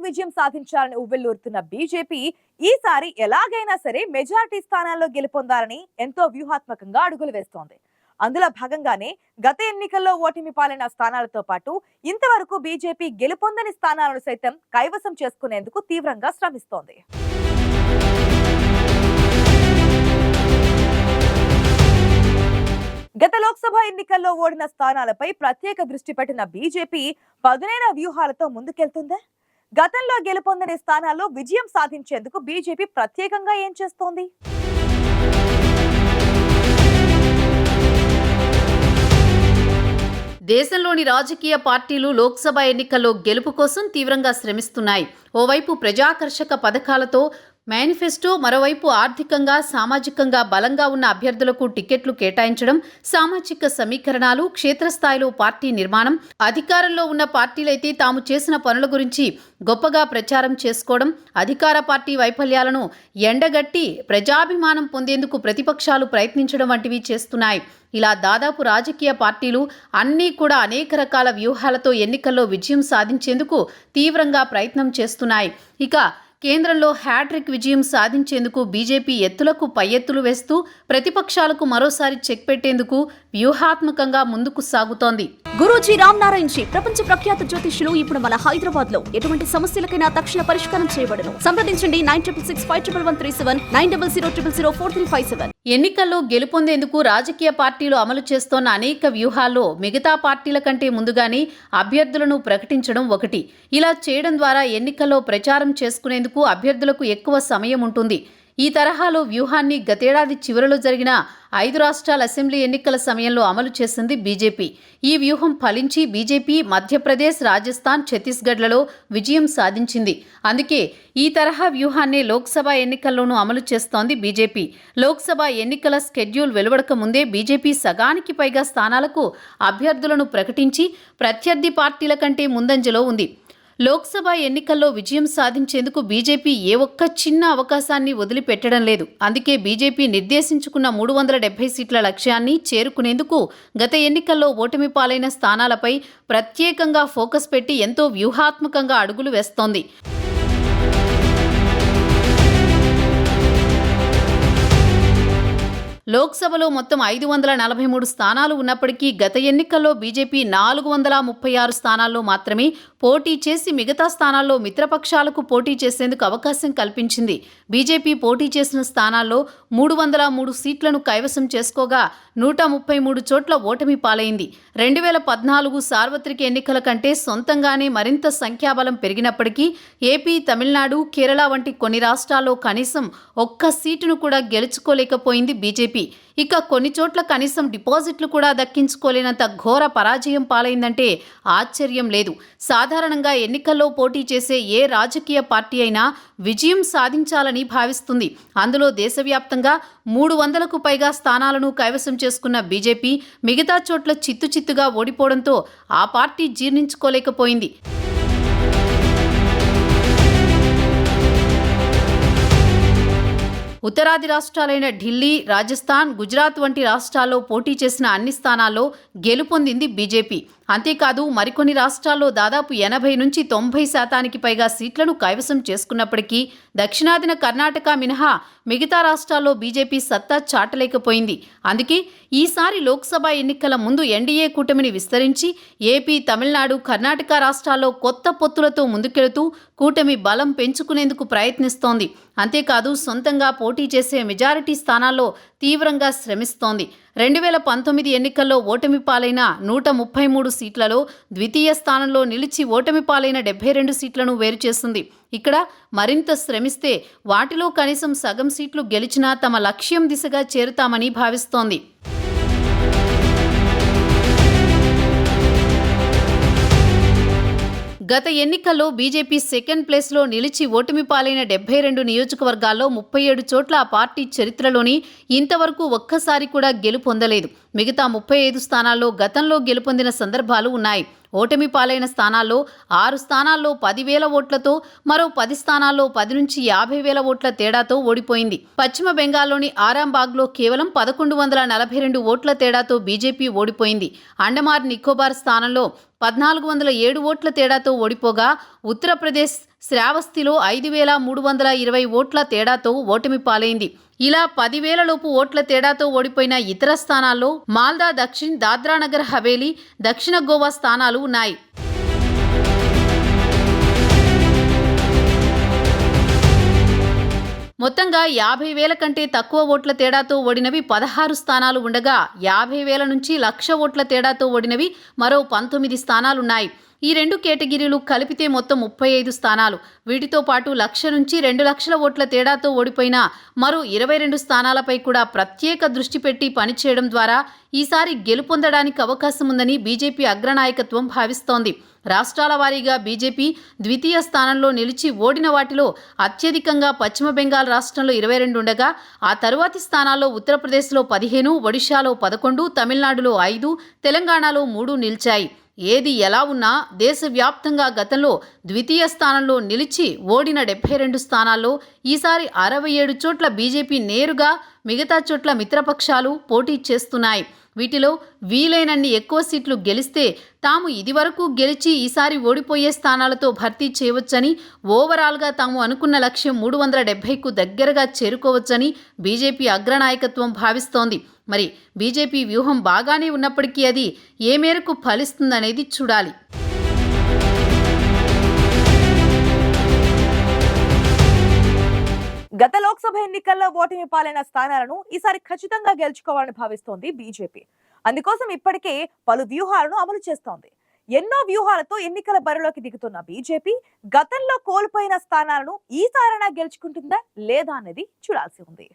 Hat trick విజయం సాధించాలని ఉవ్వెళ్లూరుతున్న BJP ఈసారి ఎలాగైనా సరే మెజారిటీ స్థానాల్లో గెలుపొందాలని ఎంతో వ్యూహాత్మకంగా అడుగులు వేస్తోంది. అందులో భాగంగానే గత ఎన్నికల్లో ఓటమి పాలైన స్థానాలతో పాటు ఇంతవరకు బీజేపీ గెలుపొందని స్థానాలను సైతం కైవసం చేసుకునేందుకు తీవ్రంగా శ్రమిస్తోంది. గత లోక్సభ ఎన్నికల్లో ఓడిన స్థానాలపై ప్రత్యేక దృష్టి పెట్టిన బీజేపీ పదునైన వ్యూహాలతో ముందుకెళ్తుందా? గతంలో గెలుపొందని స్థానాల్లో విజయం సాధించేందుకు బీజేపీ ప్రత్యేకంగా ఏం చేస్తోంది? దేశంలోని రాజకీయ పార్టీలు లోక్సభ ఎన్నికల్లో గెలుపు కోసం తీవ్రంగా శ్రమిస్తున్నాయి. ఓవైపు ప్రజాకర్షక పథకాలతో మేనిఫెస్టో, మరోవైపు ఆర్థికంగా సామాజికంగా బలంగా ఉన్న అభ్యర్థులకు టికెట్లు కేటాయించడం, సామాజిక సమీకరణాలు, క్షేత్రస్థాయిలో పార్టీ నిర్మాణం, అధికారంలో ఉన్న పార్టీలైతే తాము చేసిన పనుల గురించి గొప్పగా ప్రచారం చేసుకోవడం, అధికార పార్టీ వైఫల్యాలను ఎండగట్టి ప్రజాభిమానం పొందేందుకు ప్రతిపక్షాలు ప్రయత్నించడం వంటివి చేస్తున్నాయి. ఇలా దాదాపు రాజకీయ పార్టీలు అన్నీ కూడా అనేక రకాల వ్యూహాలతో ఎన్నికల్లో విజయం సాధించేందుకు తీవ్రంగా ప్రయత్నం చేస్తున్నాయి. ఇక కేంద్రంలో హ్యాట్రిక్ విజయం సాధించేందుకు బీజేపీ ఎత్తులకు పై ఎత్తులు వేస్తూ ప్రతిపక్షాలకు మరోసారి చెక్ పెట్టేందుకు వ్యూహాత్మకంగా ముందుకు సాగుతోంది. గురూజీ రామ్ నారాయణ్ జీ ప్రపంచ ప్రఖ్యాత జ్యోతిష్యులు ఇప్పుడు మన హైదరాబాద్ లో ఎటువంటి సమస్యలకైనా తక్షణ పరిష్కారం చేయబడును. సంప్రదించండి 96651137 9000004357. ఎన్నికల్లో గెలుపొందేందుకు రాజకీయ పార్టీలు అమలు చేస్తోన్న అనేక వ్యూహాల్లో మిగతా పార్టీల కంటే ముందుగానే అభ్యర్థులను ప్రకటించడం ఒకటి. ఇలా చేయడం ద్వారా ఎన్నికల్లో ప్రచారం చేసుకునేందుకు అభ్యర్థులకు ఎక్కువ సమయం ఉంటుంది. ఈ తరహాలో వ్యూహాన్ని గతేడాది చివరిలో జరిగిన 5 రాష్ట్రాల అసెంబ్లీ ఎన్నికల సమయంలో అమలు చేసింది బీజేపీ. ఈ వ్యూహం ఫలించి బీజేపీ మధ్యప్రదేశ్, రాజస్థాన్, ఛత్తీస్గఢ్లలో విజయం సాధించింది. అందుకే ఈ తరహా వ్యూహాన్నే లోక్సభ ఎన్నికల్లోనూ అమలు చేస్తోంది బీజేపీ. లోక్సభ ఎన్నికల స్కెడ్యూల్ వెలువడక ముందే బీజేపీ సగానికి పైగా స్థానాలకు అభ్యర్థులను ప్రకటించి ప్రత్యర్థి పార్టీల కంటే ముందంజలో ఉంది. లోక్సభ ఎన్నికల్లో విజయం సాధించేందుకు బీజేపీ ఏ ఒక్క చిన్న అవకాశాన్ని వదిలిపెట్టడం లేదు. అందుకే బీజేపీ నిర్దేశించుకున్న 370 సీట్ల లక్ష్యాన్ని చేరుకునేందుకు గత ఎన్నికల్లో ఓటమి పాలైన స్థానాలపై ప్రత్యేకంగా ఫోకస్ పెట్టి ఎంతో వ్యూహాత్మకంగా అడుగులు వేస్తోంది. లోక్సభలో మొత్తం 543 స్థానాలు ఉన్నప్పటికీ గత ఎన్నికల్లో బీజేపీ 436 స్థానాల్లో మాత్రమే పోటీ చేసి మిగతా స్థానాల్లో మిత్రపక్షాలకు పోటీ చేసేందుకు అవకాశం కల్పించింది. బీజేపీ పోటీ చేసిన స్థానాల్లో 303 సీట్లను కైవసం చేసుకోగా 133 చోట్ల ఓటమి పాలైంది. 2014 సార్వత్రిక ఎన్నికల కంటే సొంతంగానే మరింత సంఖ్యాబలం పెరిగినప్పటికీ ఏపీ, తమిళనాడు, కేరళ వంటి కొన్ని రాష్ట్రాల్లో కనీసం ఒక్క సీటును కూడా గెలుచుకోలేకపోయింది బీజేపీ. ఇక కొన్ని చోట్ల కనీసం డిపాజిట్లు కూడా దక్కించుకోలేనంత ఘోర పరాజయం పాలైందంటే ఆశ్చర్యం లేదు. సాధారణంగా ఎన్నికల్లో పోటీ చేసే ఏ రాజకీయ పార్టీ అయినా విజయం సాధించాలని భావిస్తుంది. అందులో దేశవ్యాప్తంగా 300కు పైగా స్థానాలను కైవసం చేసుకున్న బీజేపీ మిగతా చోట్ల చిత్తుచిత్తుగా ఓడిపోవడంతో ఆ పార్టీ జీర్ణించుకోలేకపోయింది. ఉత్తరాది రాష్ట్రాలైన ఢిల్లీ, రాజస్థాన్, గుజరాత్ వంటి రాష్ట్రాల్లో పోటీ చేసిన అన్ని స్థానాల్లో గెలుపొందింది బీజేపీ. అంతేకాదు మరికొన్ని రాష్ట్రాల్లో దాదాపు 80 నుంచి 90% పైగా సీట్లను కైవసం చేసుకున్నప్పటికీ దక్షిణాదిన కర్ణాటక మినహా మిగతా రాష్ట్రాల్లో బీజేపీ సత్తా చాటలేకపోయింది. అందుకే ఈసారి లోక్సభ ఎన్నికల ముందు ఎన్డీఏ కూటమిని విస్తరించి ఏపీ, తమిళనాడు, కర్ణాటక రాష్ట్రాల్లో కొత్త పొత్తులతో ముందుకెళుతూ కూటమి బలం పెంచుకునేందుకు ప్రయత్నిస్తోంది. అంతేకాదు సొంతంగా పోటీ చేసే మెజారిటీ స్థానాల్లో తీవ్రంగా శ్రమిస్తోంది. 2019 ఎన్నికల్లో ఓటమి పాలైన 133 సీట్లలో ద్వితీయ స్థానంలో నిలిచి ఓటమి పాలైన 72 సీట్లను వేరు చేసింది. ఇక్కడ మరింత శ్రమిస్తే వాటిలో కనీసం సగం సీట్లు గెలిచినా తమ లక్ష్యం దిశగా చేరుతామని భావిస్తోంది. గత ఎన్నికల్లో బీజేపీ సెకండ్ ప్లేస్లో నిలిచి ఓటమి పాలైన 72 నియోజకవర్గాల్లో 37 చోట్ల ఆ పార్టీ చరిత్రలోని ఇంతవరకు ఒక్కసారి కూడా గెలుపొందలేదు. మిగతా 35 స్థానాల్లో గతంలో గెలుపొందిన సందర్భాలు ఉన్నాయి. ఓటమి పాలైన స్థానాల్లో 6 స్థానాల్లో 10,000 ఓట్లతో, మరో 10 స్థానాల్లో 10 నుంచి 50,000 ఓట్ల తేడాతో ఓడిపోయింది. పశ్చిమ బెంగాల్లోని ఆరాంబాగ్లో కేవలం 1142 ఓట్ల తేడాతో బీజేపీ ఓడిపోయింది. అండమాన్ నికోబార్ స్థానంలో 1407 ఓట్ల తేడాతో ఓడిపోగా ఉత్తరప్రదేశ్ శ్రావస్తిలో 5,320 ఓట్ల తేడాతో ఓటమి పాలైంది. ఇలా 10,000 లోపు ఓట్ల తేడాతో ఓడిపోయిన ఇతర స్థానాల్లో మాల్దా దక్షిణ్, దాద్రానగర్ హవేలీ, దక్షిణ గోవా స్థానాలు ఉన్నాయి. మొత్తంగా 50,000 కంటే తక్కువ ఓట్ల తేడాతో ఓడినవి 16 స్థానాలు ఉండగా 50,000 నుంచి 1,00,000 ఓట్ల తేడాతో ఓడినవి మరో 19 స్థానాలున్నాయి. ఈ రెండు కేటగిరీలు కలిపితే మొత్తం 35 స్థానాలు. వీటితో పాటు 1,00,000 నుంచి 2,00,000 ఓట్ల తేడాతో ఓడిపోయిన మరో 22 స్థానాలపై కూడా ప్రత్యేక దృష్టి పెట్టి పనిచేయడం ద్వారా ఈసారి గెలుపొందడానికి అవకాశం ఉందని బీజేపీ అగ్రనాయకత్వం భావిస్తోంది. రాష్ట్రాల వారీగా బీజేపీ ద్వితీయ స్థానంలో నిలిచి ఓడిన వాటిలో అత్యధికంగా పశ్చిమ బెంగాల్ రాష్ట్రంలో 22 ఉండగా ఆ తరువాతి స్థానాల్లో ఉత్తరప్రదేశ్లో 15, ఒడిశాలో 11, తమిళనాడులో 5, తెలంగాణలో 3 నిలిచాయి. ఏది ఎలా ఉన్నా దేశవ్యాప్తంగా గతంలో ద్వితీయ స్థానంలో నిలిచి ఓడిన 72 స్థానాల్లో ఈసారి 67 చోట్ల బీజేపీ నేరుగా, మిగతా చోట్ల మిత్రపక్షాలు పోటీ చేస్తున్నాయి. వీటిలో వీలైనన్ని ఎక్కువ సీట్లు గెలిస్తే తాము ఇదివరకు గెలిచి ఈసారి ఓడిపోయే స్థానాలతో భర్తీ చేయవచ్చని, ఓవరాల్గా తాము అనుకున్న లక్ష్యం 370కు దగ్గరగా చేరుకోవచ్చని బీజేపీ అగ్రనాయకత్వం భావిస్తోంది. మరి బీజేపీ వ్యూహం బాగానే ఉన్నప్పటికీ అది ఏ మేరకు ఫలిస్తుందనేది చూడాలి. గత లోక్సభ ఎన్నికల్లో ఓటమి పాలైన స్థానాలను ఈసారి ఖచ్చితంగా గెలుచుకోవాలని భావిస్తోంది బీజేపీ. అందుకోసం ఇప్పటికే పలు వ్యూహాలను అమలు చేస్తోంది. ఎన్నో వ్యూహాలతో ఎన్నికల బరిలోకి దిగుతున్న బీజేపీ గతంలో కోల్పోయిన స్థానాలను ఈసారైనా గెలుచుకుంటుందా లేదా అనేది చూడాల్సి ఉంది.